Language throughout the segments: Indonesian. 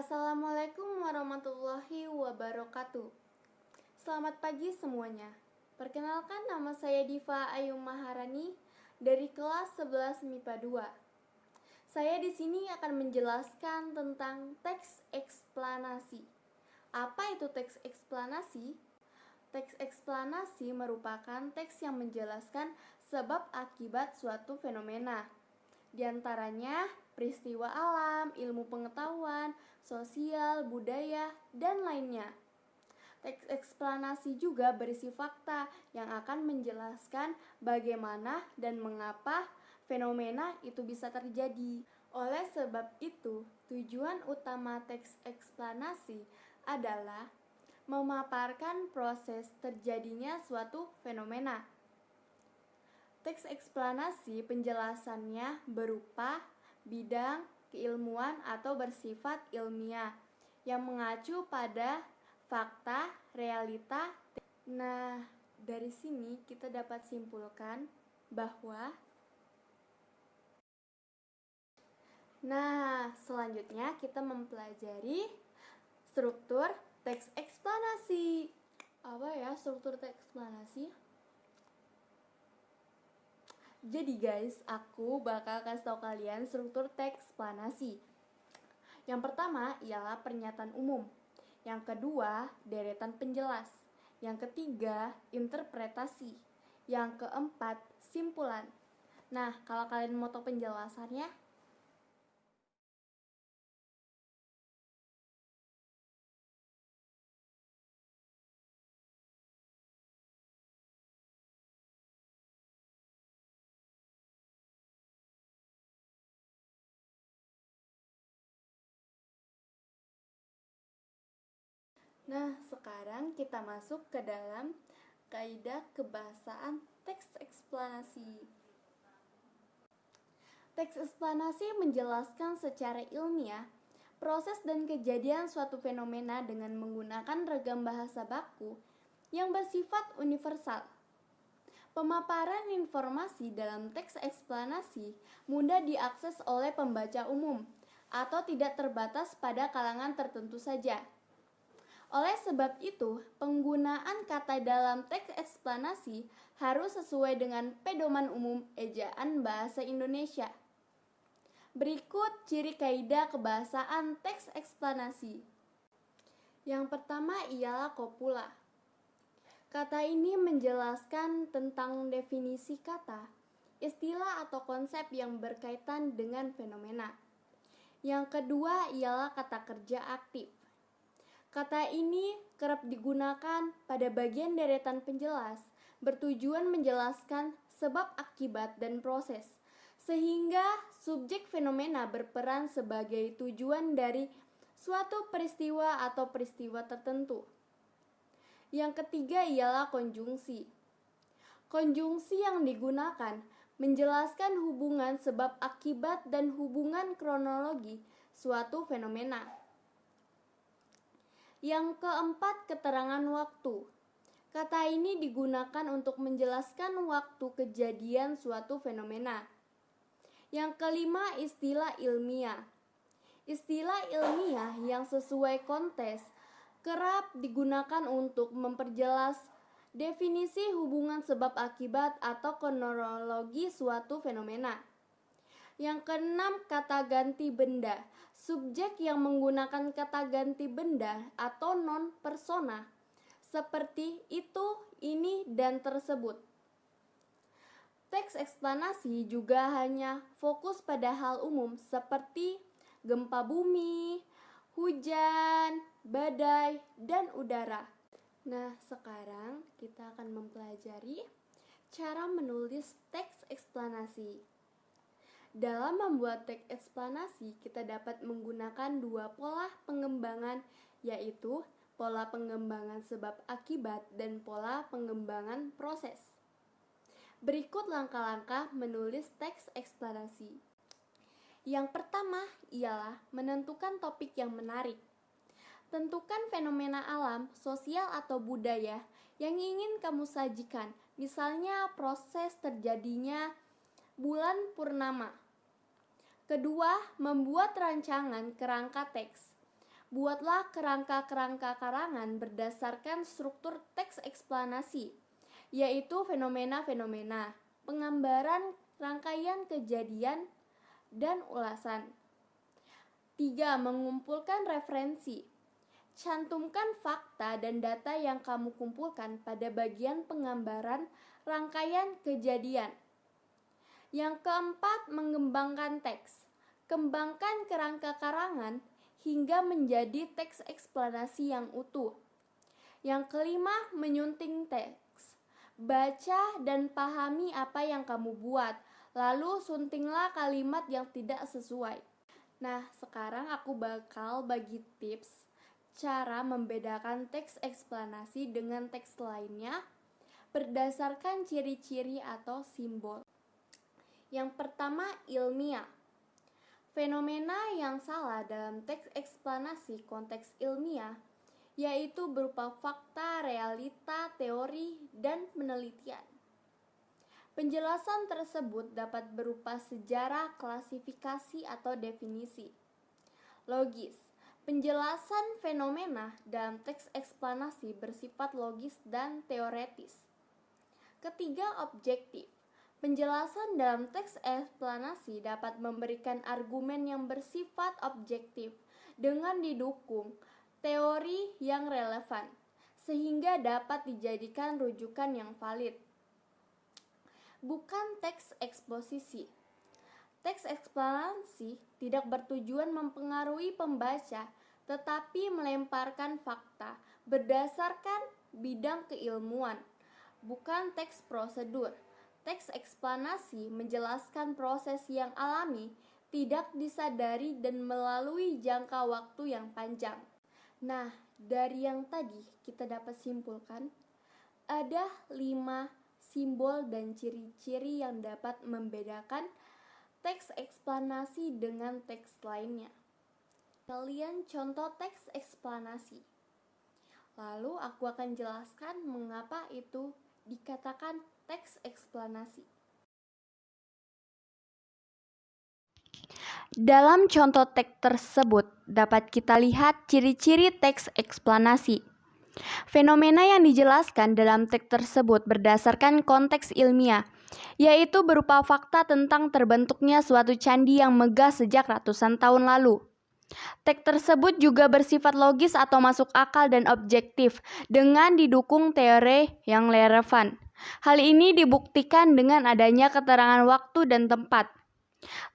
Assalamualaikum warahmatullahi wabarakatuh. Selamat pagi semuanya. Perkenalkan, nama saya Diva Ayu Maharani dari kelas 11 MIPA 2. Saya di sini akan menjelaskan tentang teks eksplanasi. Apa itu teks eksplanasi? Teks eksplanasi merupakan teks yang menjelaskan sebab akibat suatu fenomena. Di antaranya peristiwa alam, ilmu pengetahuan, sosial, budaya, dan lainnya. Teks eksplanasi juga berisi fakta yang akan menjelaskan bagaimana dan mengapa fenomena itu bisa terjadi. Oleh sebab itu, tujuan utama teks eksplanasi adalah memaparkan proses terjadinya suatu fenomena. Teks eksplanasi penjelasannya berupa bidang keilmuan atau bersifat ilmiah yang mengacu pada fakta, realita. Nah, dari sini kita dapat simpulkan bahwa selanjutnya kita mempelajari struktur teks eksplanasi. Apa ya struktur teks eksplanasi? Jadi guys, aku bakal kasih tau kalian struktur teks eksplanasi. Yang pertama ialah pernyataan umum. Yang kedua, deretan penjelas. Yang ketiga, interpretasi. Yang keempat, simpulan. Nah, kalau kalian mau tahu penjelasannya, sekarang kita masuk ke dalam kaidah kebahasaan teks eksplanasi. Teks eksplanasi menjelaskan secara ilmiah proses dan kejadian suatu fenomena dengan menggunakan ragam bahasa baku yang bersifat universal. Pemaparan informasi dalam teks eksplanasi mudah diakses oleh pembaca umum atau tidak terbatas pada kalangan tertentu saja. Oleh sebab itu, penggunaan kata dalam teks eksplanasi harus sesuai dengan pedoman umum ejaan bahasa Indonesia. Berikut ciri kaidah kebahasaan teks eksplanasi. Yang pertama ialah kopula. Kata ini menjelaskan tentang definisi kata, istilah atau konsep yang berkaitan dengan fenomena. Yang kedua ialah kata kerja aktif. Kata ini kerap digunakan pada bagian deretan penjelas, bertujuan menjelaskan sebab akibat dan proses, sehingga subjek fenomena berperan sebagai tujuan dari suatu peristiwa atau peristiwa tertentu. Yang ketiga ialah konjungsi. Konjungsi yang digunakan menjelaskan hubungan sebab akibat dan hubungan kronologi suatu fenomena. Yang keempat, keterangan waktu. Kata ini digunakan untuk menjelaskan waktu kejadian suatu fenomena. Yang kelima, istilah ilmiah. Istilah ilmiah yang sesuai konteks kerap digunakan untuk memperjelas definisi hubungan sebab akibat atau kronologi suatu fenomena. Yang keenam, kata ganti benda. Subjek yang menggunakan kata ganti benda atau non persona seperti itu, ini, dan tersebut. Teks eksplanasi juga hanya fokus pada hal umum seperti gempa bumi, hujan, badai, dan udara. Sekarang kita akan mempelajari cara menulis teks eksplanasi. Dalam membuat teks eksplanasi, kita dapat menggunakan dua pola pengembangan, yaitu pola pengembangan sebab akibat dan pola pengembangan proses. Berikut langkah-langkah menulis teks eksplanasi. Yang pertama ialah menentukan topik yang menarik. Tentukan fenomena alam, sosial atau budaya yang ingin kamu sajikan, misalnya proses terjadinya bulan purnama. Kedua, membuat rancangan kerangka teks. Buatlah kerangka-kerangka karangan berdasarkan struktur teks eksplanasi, yaitu fenomena-fenomena, penggambaran rangkaian kejadian, dan ulasan. 3. Mengumpulkan referensi. Cantumkan fakta dan data yang kamu kumpulkan pada bagian penggambaran rangkaian kejadian. Yang keempat, mengembangkan teks. Kembangkan kerangka karangan hingga menjadi teks eksplanasi yang utuh. Yang kelima, menyunting teks. Baca dan pahami apa yang kamu buat, lalu suntinglah kalimat yang tidak sesuai. Nah, sekarang aku bakal bagi tips cara membedakan teks eksplanasi dengan teks lainnya berdasarkan ciri-ciri atau simbol. Yang pertama, ilmiah. Fenomena yang salah dalam teks eksplanasi konteks ilmiah yaitu berupa fakta, realita, teori, dan penelitian. Penjelasan tersebut dapat berupa sejarah, klasifikasi, atau definisi. Logis. Penjelasan fenomena dalam teks eksplanasi bersifat logis dan teoretis. Ketiga, objektif. Penjelasan dalam teks eksplanasi dapat memberikan argumen yang bersifat objektif dengan didukung teori yang relevan, sehingga dapat dijadikan rujukan yang valid. Bukan teks eksposisi. Teks eksplanasi tidak bertujuan mempengaruhi pembaca, tetapi melemparkan fakta berdasarkan bidang keilmuan. Bukan teks prosedur. Teks eksplanasi menjelaskan proses yang alami, tidak disadari dan melalui jangka waktu yang panjang. Nah, dari yang tadi kita dapat simpulkan, ada 5 simbol dan ciri-ciri yang dapat membedakan teks eksplanasi dengan teks lainnya. Kalian contoh teks eksplanasi. Lalu aku akan jelaskan mengapa itu dikatakan teks eksplanasi. Dalam contoh teks tersebut dapat kita lihat ciri-ciri teks eksplanasi. Fenomena yang dijelaskan dalam teks tersebut berdasarkan konteks ilmiah, yaitu berupa fakta tentang terbentuknya suatu candi yang megah sejak ratusan tahun lalu. Teks tersebut juga bersifat logis atau masuk akal dan objektif dengan didukung teori yang relevan. Hal ini dibuktikan dengan adanya keterangan waktu dan tempat.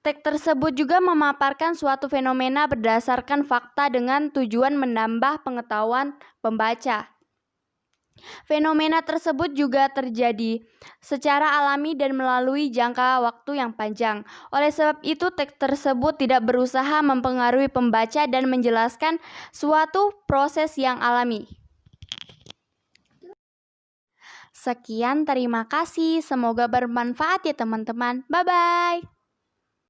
Teks tersebut juga memaparkan suatu fenomena berdasarkan fakta dengan tujuan menambah pengetahuan pembaca. Fenomena tersebut juga terjadi secara alami dan melalui jangka waktu yang panjang. Oleh sebab itu, teks tersebut tidak berusaha mempengaruhi pembaca dan menjelaskan suatu proses yang alami. Sekian, terima kasih. Semoga bermanfaat ya teman-teman. Bye-bye.